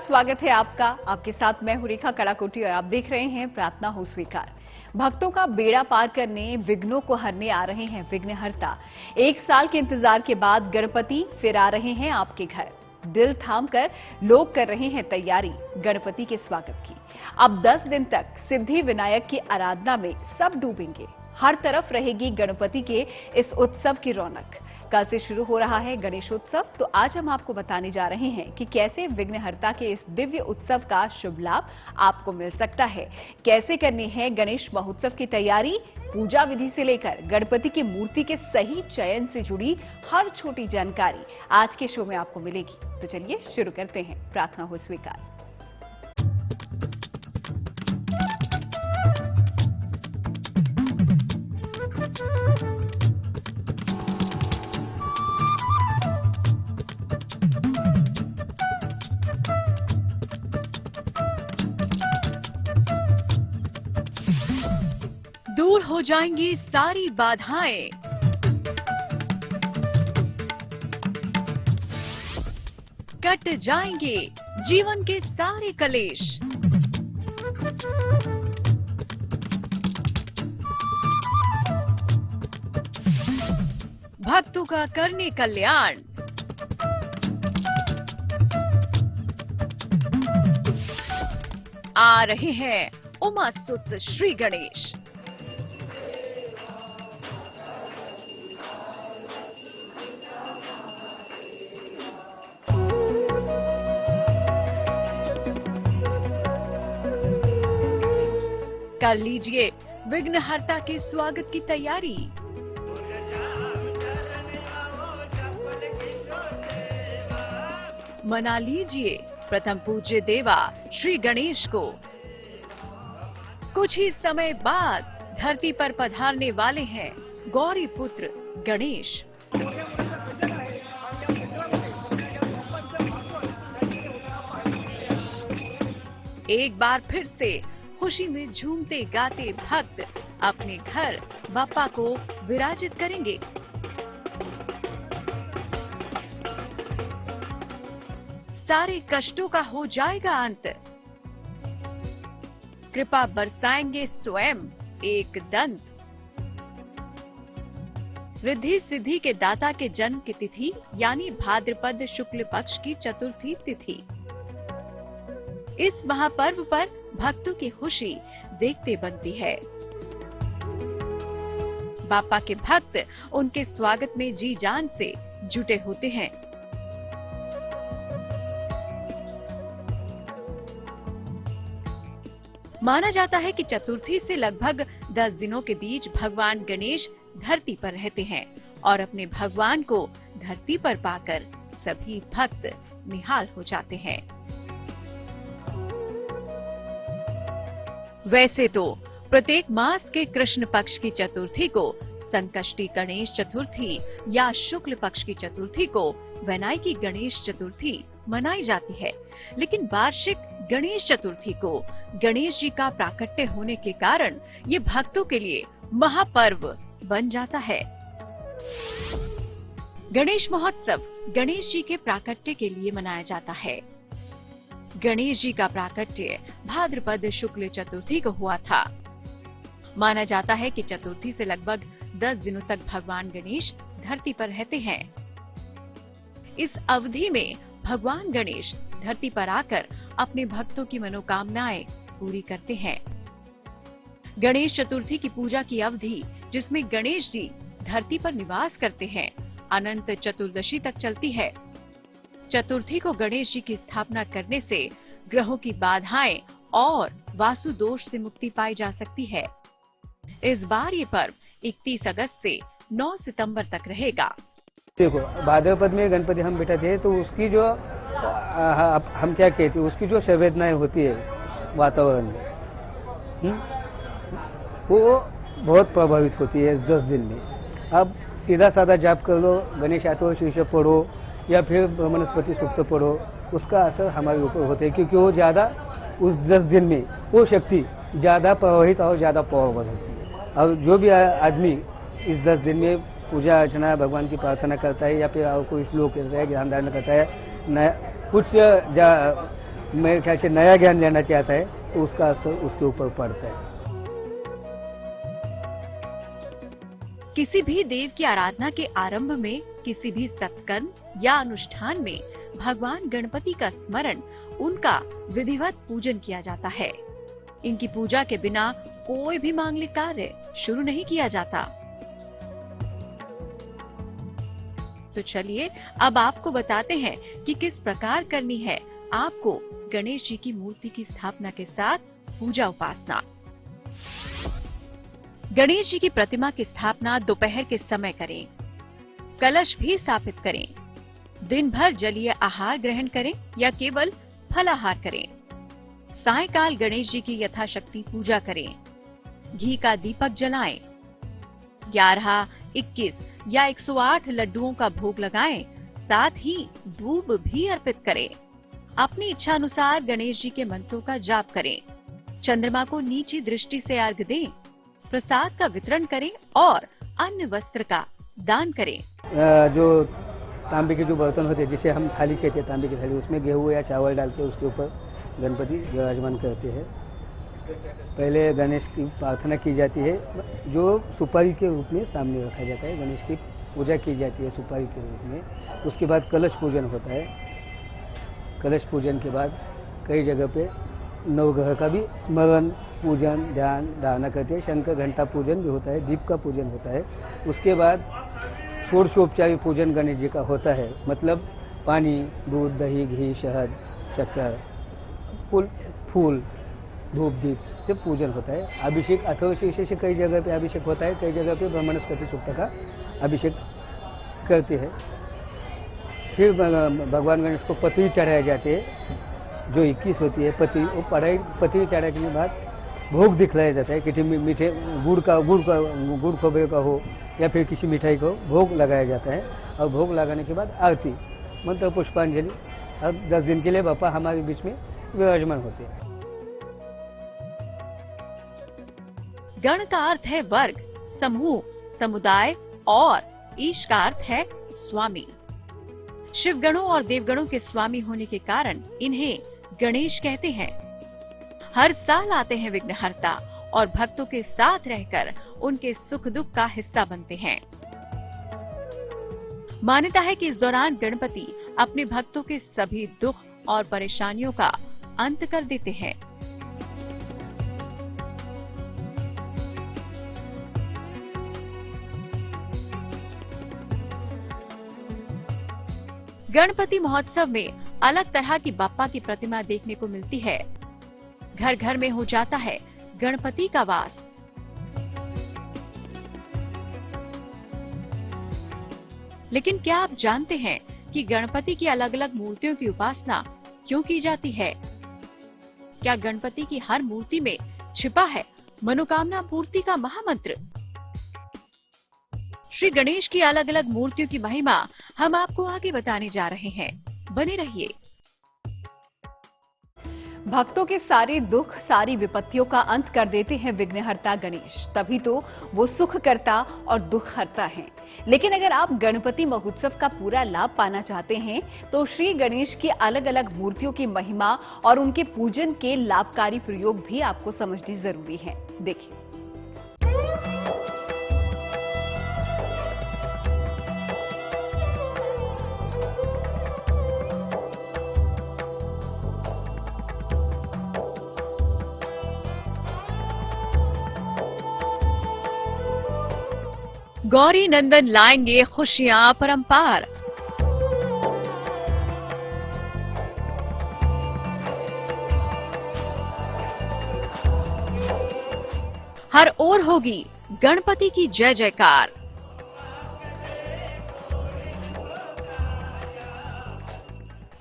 स्वागत है आपका। आपके साथ मैं हूं रेखा कड़ाकोटी और आप देख रहे हैं प्रार्थना हो स्वीकार। भक्तों का बेड़ा पार करने, विघ्नों को हरने आ रहे हैं विघ्नहर्ता। 1 साल के इंतजार के बाद गणपति फिर आ रहे हैं आपके घर। दिल थामकर लोग कर रहे हैं तैयारी गणपति के स्वागत की। अब 10 दिन तक सिद्धि विनायक की आराधना में सब डूबेंगे। हर तरफ रहेगी गणपति के इस उत्सव की रौनक। कल से शुरू हो रहा है गणेशोत्सव, तो आज हम आपको बताने जा रहे हैं कि कैसे विघ्नहर्ता के इस दिव्य उत्सव का शुभ लाभ आपको मिल सकता है। कैसे करनी है गणेश महोत्सव की तैयारी, पूजा विधि से लेकर गणपति की मूर्ति के सही चयन से जुड़ी हर छोटी जानकारी आज के शो में आपको मिलेगी। तो चलिए शुरू करते हैं प्रार्थना हो स्वीकार। दूर हो जाएंगी सारी बाधाएं, कट जाएंगे जीवन के सारे कलेश। भक्तों का करने कल्याण। आ रहे हैं उमा सुत श्री गणेश। कर लीजिए विघ्नहर्ता के स्वागत की तैयारी। मना लीजिए प्रथम पूज्य देवा श्री गणेश को। कुछ ही समय बाद धरती पर पधारने वाले हैं गौरी पुत्र गणेश। एक बार फिर से खुशी में झूमते गाते भक्त अपने घर बाप्पा को विराजित करेंगे। सारे कष्टों का हो जाएगा अंत। कृपा बरसाएंगे स्वयं एक दंत। रिद्धि सिद्धि के दाता के जन्म की तिथि यानी भाद्रपद शुक्ल पक्ष की चतुर्थी तिथि। इस महापर्व पर भक्तों की खुशी देखते बनती है। बाप्पा के भक्त उनके स्वागत में जी जान से जुटे होते हैं। माना जाता है कि चतुर्थी से लगभग 10 दिनों के बीच भगवान गणेश धरती पर रहते हैं और अपने भगवान को धरती पर पाकर सभी भक्त निहाल हो जाते हैं। वैसे तो प्रत्येक मास के कृष्ण पक्ष की चतुर्थी को संकष्टी गणेश चतुर्थी या शुक्ल पक्ष की चतुर्थी को वैनायकी गणेश चतुर्थी मनाई जाती है, लेकिन वार्षिक गणेश चतुर्थी को गणेश जी का प्राकट्य होने के कारण ये भक्तों के लिए महापर्व बन जाता है। गणेश महोत्सव गणेश जी के प्राकट्य के लिए मनाया जाता है। गणेश जी का प्राकट्य भाद्रपद शुक्ल चतुर्थी को हुआ था। माना जाता है कि चतुर्थी से लगभग 10 दिनों तक भगवान गणेश धरती पर रहते हैं। इस अवधि में भगवान गणेश धरती पर आकर अपने भक्तों की मनोकामनाएं पूरी करते हैं। गणेश चतुर्थी की पूजा की अवधि, जिसमें गणेश जी धरती पर निवास करते हैं, अनंत चतुर्दशी तक चलती है। चतुर्थी को गणेश जी की स्थापना करने से ग्रहों की बाधाएं और वास्तु दोष से मुक्ति पाई जा सकती है। इस बार ये पर्व 31 अगस्त से 9 सितंबर तक रहेगा। देखो, भाद्रपद में गणपति हम बैठे थे तो उसकी जो हम क्या कहते हैं, उसकी जो संवेदनाएं होती है वातावरण में, वो बहुत प्रभावित होती है 10 दिन में। अब सीधा साधा जाप कर लो, गणेश आतो शीर्ष पढ़ो या फिर वनस्पति सूक्त पढ़ो, उसका असर हमारे ऊपर होता है, क्योंकि वो ज्यादा उस 10 दिन में वो शक्ति ज्यादा प्रभावित और ज्यादा पावरफुल होती है। और जो भी आदमी इस 10 दिन में पूजा अर्चना भगवान की प्रार्थना करता है या फिर कोई श्लोक करता है, ज्ञान धारण करता है, कुछ मेरे ख्याल से नया ज्ञान लेना चाहता है तो उसका असर उसके ऊपर पड़ता है। किसी भी देव की आराधना के आरंभ में, किसी भी सत्कर्म या अनुष्ठान में भगवान गणपति का स्मरण, उनका विधिवत पूजन किया जाता है। इनकी पूजा के बिना कोई भी मांगलिक कार्य शुरू नहीं किया जाता। तो चलिए अब आपको बताते हैं कि किस प्रकार करनी है आपको गणेश जी की मूर्ति की स्थापना के साथ पूजा उपासना। गणेश जी की प्रतिमा की स्थापना दोपहर के समय करें। कलश भी स्थापित करें। दिन भर जलीय आहार ग्रहण करें या केवल फलाहार करें। सायंकाल गणेश जी की यथाशक्ति पूजा करें। घी का दीपक जलाएं। 11, 21 या 108 लड्डुओं का भोग लगाएं। साथ ही धूप भी अर्पित करें। अपनी इच्छा अनुसार गणेश जी के मंत्रों का जाप करें। चंद्रमा को नीची दृष्टि से अर्घ दें। प्रसाद का वितरण करें और अन्न वस्त्र का दान करें। जो तांबे के जो बर्तन होते हैं, जिसे हम थाली कहते हैं, तांबे की थाली, उसमें गेहूं या चावल डाल के उसके ऊपर गणपति विराजमान करते हैं। पहले गणेश की प्रार्थना की जाती है, जो सुपारी के रूप में सामने रखा जाता है। गणेश की पूजा की जाती है सुपारी के रूप में। उसके बाद कलश पूजन होता है। कलश पूजन के बाद कई जगह पे नवग्रह का भी स्मरण, पूजन, ध्यान, धारणा करते हैं। शंख घंटा पूजन भी होता है। दीप का पूजन होता है। उसके बाद षोडशोपचारी पूजन गणेश जी का होता है। मतलब पानी, दूध, दही, घी, शहद, शक्कर, फूल, धूप, दीप से पूजन होता है। अभिषेक अथर्वशीर्ष से कई जगह पे अभिषेक होता है। कई जगह पे ब्रह्मणस्पति सूक्त का अभिषेक करते हैं। फिर भगवान गणेश को पत्री चढ़ाए जाते हैं, जो 21 होती है पत्री। वो पत्री चढ़ाने के बाद भोग दिखलाया जाता है। किसी मीठे गुड़ खोबरे का हो या फिर किसी मिठाई को भोग लगाया जाता है। और भोग लगाने के बाद आरती, मंत्र, पुष्पांजलि। अब 10 दिन के लिए बापा हमारे बीच में विराजमान होते हैं। गण का अर्थ है वर्ग, समूह, समुदाय और ईश का अर्थ है स्वामी। शिवगणों और देवगणों के स्वामी होने के कारण इन्हें गणेश कहते हैं। हर साल आते हैं विघ्नहर्ता और भक्तों के साथ रहकर उनके सुख दुख का हिस्सा बनते हैं। मान्यता है कि इस दौरान गणपति अपने भक्तों के सभी दुख और परेशानियों का अंत कर देते हैं। गणपति महोत्सव में अलग तरह की बाप्पा की प्रतिमा देखने को मिलती है। घर घर में हो जाता है गणपति का वास। लेकिन क्या आप जानते हैं कि गणपति की अलग अलग मूर्तियों की उपासना क्यों की जाती है? क्या गणपति की हर मूर्ति में छिपा है मनोकामना पूर्ति का महामंत्र? श्री गणेश की अलग अलग मूर्तियों की महिमा हम आपको आगे बताने जा रहे हैं। बने रहिए। भक्तों के सारे दुख, सारी विपत्तियों का अंत कर देते हैं विघ्नहर्ता गणेश। तभी तो वो सुख करता और दुख हरता है। लेकिन अगर आप गणपति महोत्सव का पूरा लाभ पाना चाहते हैं तो श्री गणेश की अलग अलग मूर्तियों की महिमा और उनके पूजन के लाभकारी प्रयोग भी आपको समझने जरूरी है। देखिए। गौरी नंदन लाएंगे खुशियां परंपार। हर ओर होगी गणपति की जय जयकार।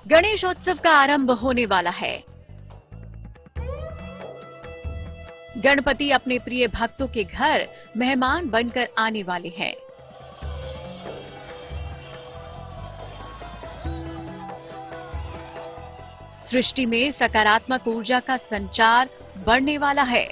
गणेशोत्सव का आरंभ होने वाला है। गणपति अपने प्रिय भक्तों के घर मेहमान बनकर आने वाले हैं। सृष्टि में सकारात्मक ऊर्जा का संचार बढ़ने वाला है।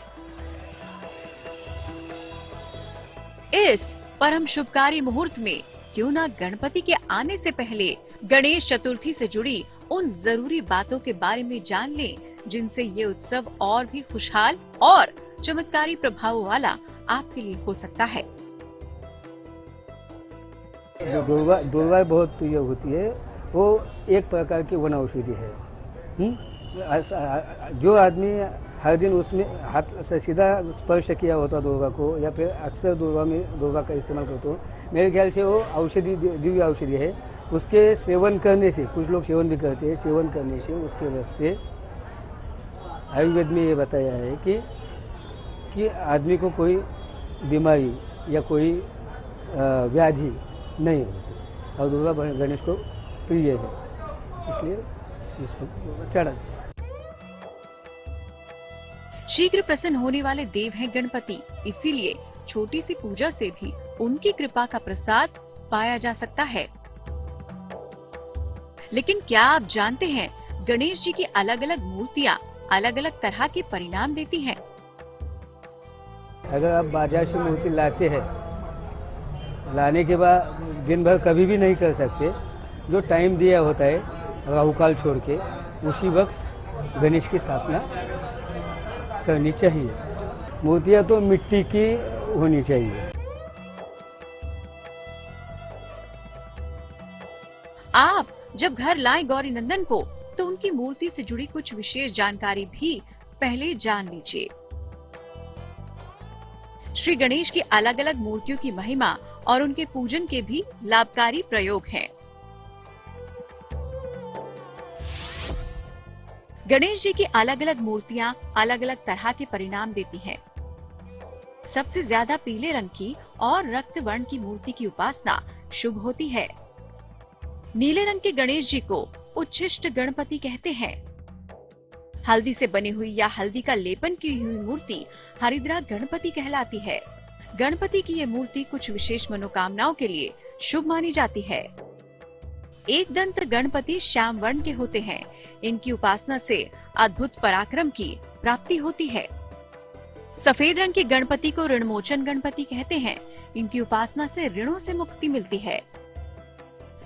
इस परम शुभकारी मुहूर्त में क्यों न गणपति के आने से पहले गणेश चतुर्थी से जुड़ी उन जरूरी बातों के बारे में जान लें जिनसे ये उत्सव और भी खुशहाल और चमत्कारी प्रभाव वाला आपके लिए हो सकता है। जो दुर्वा बहुत प्रिय होती है, वो एक प्रकार की वन औषधि है। जो आदमी हर दिन उसमें हाथ से सीधा स्पर्श किया होता दुर्वा को, या फिर अक्सर दुर्वा का इस्तेमाल करते हो, मेरे ख्याल से वो औषधि, दिव्य औषधि है। उसके सेवन करने से, कुछ लोग सेवन भी करते हैं, सेवन करने से उसके रस से आयुर्वेद में ये बताया है कि आदमी को कोई बीमारी या कोई व्याधि नहीं होती, और दुर्गा गणेश को प्रिय है, इसलिए इसको चढ़ा। शीघ्र प्रसन्न होने वाले देव हैं गणपति, इसीलिए छोटी सी पूजा से भी उनकी कृपा का प्रसाद पाया जा सकता है। लेकिन क्या आप जानते हैं गणेश जी की अलग अलग मूर्तियाँ अलग अलग तरह के परिणाम देती हैं? अगर आप बाजार से मूर्ति लाते हैं, लाने के बाद दिन भर कभी भी नहीं कर सकते, जो टाइम दिया होता है राहुकाल छोड़ के, उसी वक्त गणेश की स्थापना करनी चाहिए। मूर्तियाँ तो मिट्टी की होनी चाहिए। आप जब घर लाएं गौरी नंदन को, तो उनकी मूर्ति से जुड़ी कुछ विशेष जानकारी भी पहले जान लीजिए। श्री गणेश की अलग अलग मूर्तियों की महिमा और उनके पूजन के भी लाभकारी प्रयोग हैं। गणेश जी की अलग अलग मूर्तियां अलग अलग तरह के परिणाम देती हैं। सबसे ज्यादा पीले रंग की और रक्त वर्ण की मूर्ति की उपासना शुभ होती है। नीले रंग के गणेश जी को उच्छिष्ट गणपति कहते हैं। हल्दी से बनी हुई या हल्दी का लेपन की हुई मूर्ति हरिद्रा गणपति कहलाती है। गणपति की ये मूर्ति कुछ विशेष मनोकामनाओं के लिए शुभ मानी जाती है। एक दंत गणपति श्याम वर्ण के होते हैं। इनकी उपासना से अद्भुत पराक्रम की प्राप्ति होती है। सफेद रंग के गणपति को ऋणमोचन गणपति कहते हैं। इनकी उपासना से ऋणों से मुक्ति मिलती है।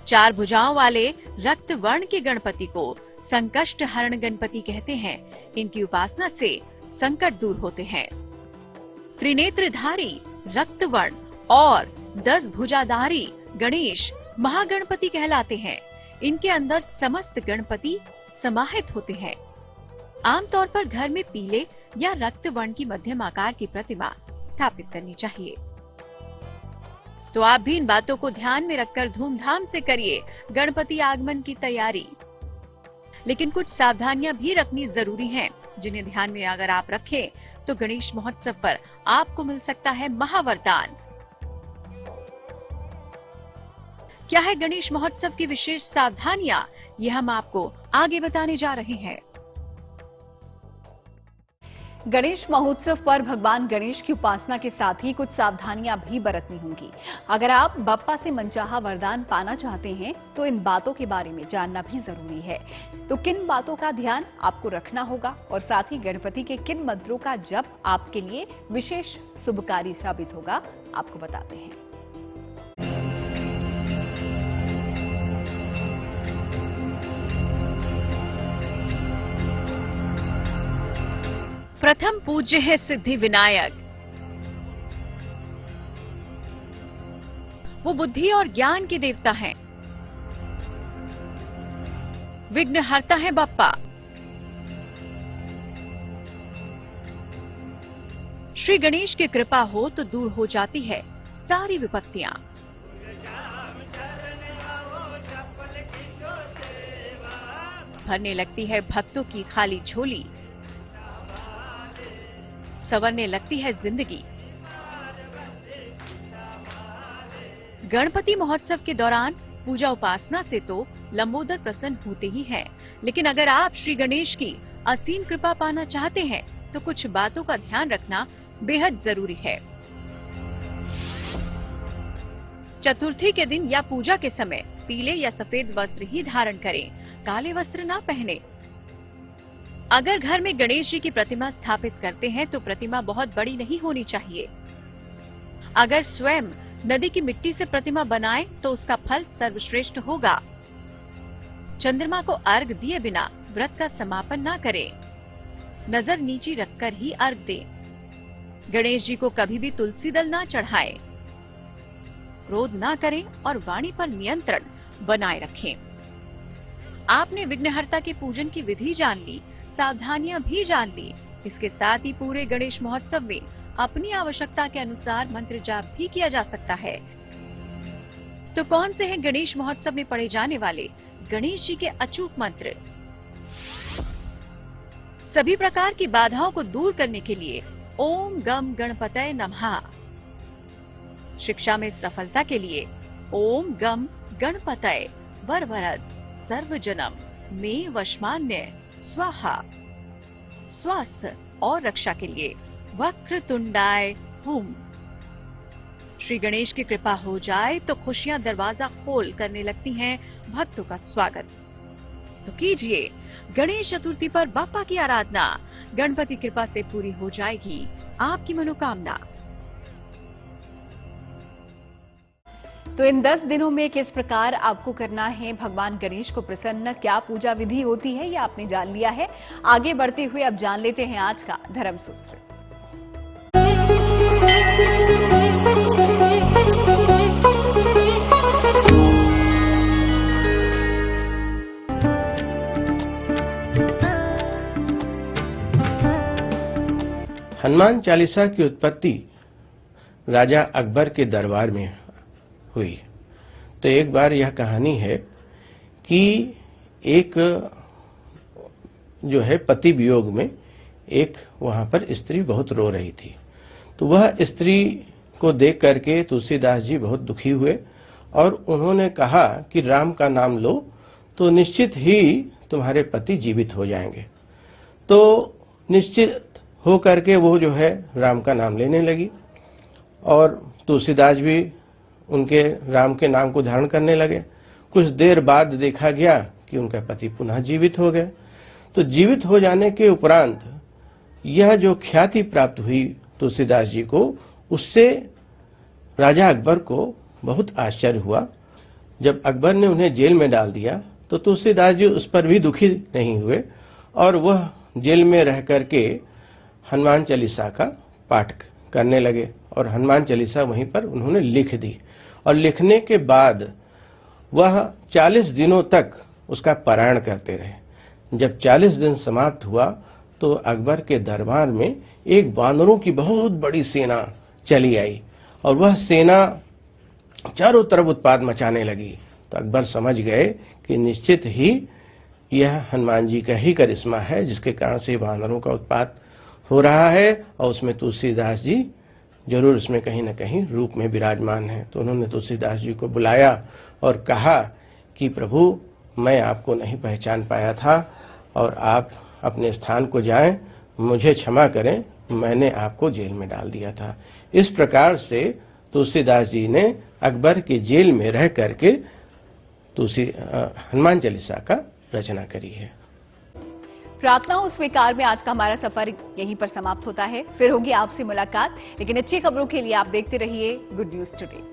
चार भुजाओं वाले रक्त वर्ण के गणपति को संकष्ट हरण गणपति कहते हैं। इनकी उपासना से संकट दूर होते हैं। त्रिनेत्रधारी, रक्त वर्ण और 10 भुजाधारी गणेश महागणपति कहलाते हैं। इनके अंदर समस्त गणपति समाहित होते हैं। आमतौर पर घर में पीले या रक्त वर्ण की मध्यम आकार की प्रतिमा स्थापित करनी चाहिए। तो आप भी इन बातों को ध्यान में रखकर धूमधाम से करिए गणपति आगमन की तैयारी। लेकिन कुछ सावधानियां भी रखनी जरूरी हैं, जिन्हें ध्यान में अगर आप रखें तो गणेश महोत्सव पर आपको मिल सकता है महावरदान। क्या है गणेश महोत्सव की विशेष सावधानियां, ये हम आपको आगे बताने जा रहे हैं। गणेश महोत्सव पर भगवान गणेश की उपासना के साथ ही कुछ सावधानियां भी बरतनी होंगी। अगर आप बप्पा से मनचाहा वरदान पाना चाहते हैं तो इन बातों के बारे में जानना भी जरूरी है। तो किन बातों का ध्यान आपको रखना होगा और साथ ही गणपति के किन मंत्रों का जप आपके लिए विशेष शुभकारी साबित होगा, आपको बताते हैं। प्रथम पूज्य है सिद्धि विनायक। वो बुद्धि और ज्ञान के देवता हैं। विघ्नहर्ता है बप्पा। श्री गणेश की कृपा हो तो दूर हो जाती है सारी विपत्तियां। भरने लगती है भक्तों की खाली झोली। संवरने लगती है जिंदगी। गणपति महोत्सव के दौरान पूजा उपासना से तो लंबोदर प्रसन्न होते ही हैं, लेकिन अगर आप श्री गणेश की असीम कृपा पाना चाहते हैं तो कुछ बातों का ध्यान रखना बेहद जरूरी है। चतुर्थी के दिन या पूजा के समय पीले या सफेद वस्त्र ही धारण करें, काले वस्त्र ना पहने। अगर घर में गणेश जी की प्रतिमा स्थापित करते हैं तो प्रतिमा बहुत बड़ी नहीं होनी चाहिए। अगर स्वयं नदी की मिट्टी से प्रतिमा बनाएं तो उसका फल सर्वश्रेष्ठ होगा। चंद्रमा को अर्घ दिए बिना व्रत का समापन ना करें। नजर नीची रखकर ही अर्घ दें। गणेश जी को कभी भी तुलसी दल ना चढ़ाएं। क्रोध ना करें और वाणी पर नियंत्रण बनाए रखें। आपने विघ्नहर्ता के पूजन की विधि जान ली, सावधानियां भी जान ली। इसके साथ ही पूरे गणेश महोत्सव में अपनी आवश्यकता के अनुसार मंत्र जाप भी किया जा सकता है। तो कौन से हैं गणेश महोत्सव में पढ़े जाने वाले गणेश जी के अचूक मंत्र? सभी प्रकार की बाधाओं को दूर करने के लिए ओम गम गणपतये नमः। शिक्षा में सफलता के लिए ओम गम गणपतये वरवरद सर्वजनम में वशमान्य स्वाहा। स्वास्थ्य और रक्षा के लिए वक्रतुंडाय हुम। श्री गणेश की कृपा हो जाए तो खुशियां दरवाजा खोल करने लगती हैं भक्तों का स्वागत। तो कीजिए गणेश चतुर्थी पर बाप्पा की आराधना। गणपति कृपा से पूरी हो जाएगी आपकी मनोकामना। तो इन 10 दिनों में किस प्रकार आपको करना है भगवान गणेश को प्रसन्न, क्या पूजा विधि होती है, ये आपने जान लिया है। आगे बढ़ते हुए अब जान लेते हैं आज का धर्म सूत्र। हनुमान चालीसा की उत्पत्ति राजा अकबर के दरबार में हुई। तो एक बार यह कहानी है कि एक जो है पति वियोग में एक वहां पर स्त्री बहुत रो रही थी। तो वह स्त्री को देख करके तुलसीदास जी बहुत दुखी हुए और उन्होंने कहा कि राम का नाम लो तो निश्चित ही तुम्हारे पति जीवित हो जाएंगे। तो निश्चित हो करके वो जो है राम का नाम लेने लगी और तुलसीदास भी उनके राम के नाम को धारण करने लगे। कुछ देर बाद देखा गया कि उनका पति पुनः जीवित हो गए। तो जीवित हो जाने के उपरांत यह जो ख्याति प्राप्त हुई तुलसीदास जी को, उससे राजा अकबर को बहुत आश्चर्य हुआ। जब अकबर ने उन्हें जेल में डाल दिया तो तुलसीदास जी उस पर भी दुखी नहीं हुए और वह जेल में रह करके हनुमान चालीसा का पाठ करने लगे और हनुमान चालीसा वहीं पर उन्होंने लिख दी। और लिखने के बाद वह 40 दिनों तक उसका पारायण करते रहे। जब 40 दिन समाप्त हुआ तो अकबर के दरबार में एक वानरों की बहुत बड़ी सेना चली आई और वह सेना चारों तरफ उत्पात मचाने लगी। तो अकबर समझ गए कि निश्चित ही यह हनुमान जी का ही करिश्मा है जिसके कारण से वानरों का उत्पात हो रहा है और उसमें तुलसीदास जी जरूर उसमें कहीं न कहीं रूप में विराजमान है। तो उन्होंने तुलसीदास जी को बुलाया और कहा कि प्रभु, मैं आपको नहीं पहचान पाया था और आप अपने स्थान को जाएं, मुझे क्षमा करें, मैंने आपको जेल में डाल दिया था। इस प्रकार से तुलसीदास जी ने अकबर के जेल में रह करके हनुमान चालीसा का रचना करी है। प्रार्थनाओं स्वीकार में आज का हमारा सफर यहीं पर समाप्त होता है। फिर होगी आपसे मुलाकात, लेकिन अच्छी खबरों के लिए आप देखते रहिए गुड न्यूज टुडे।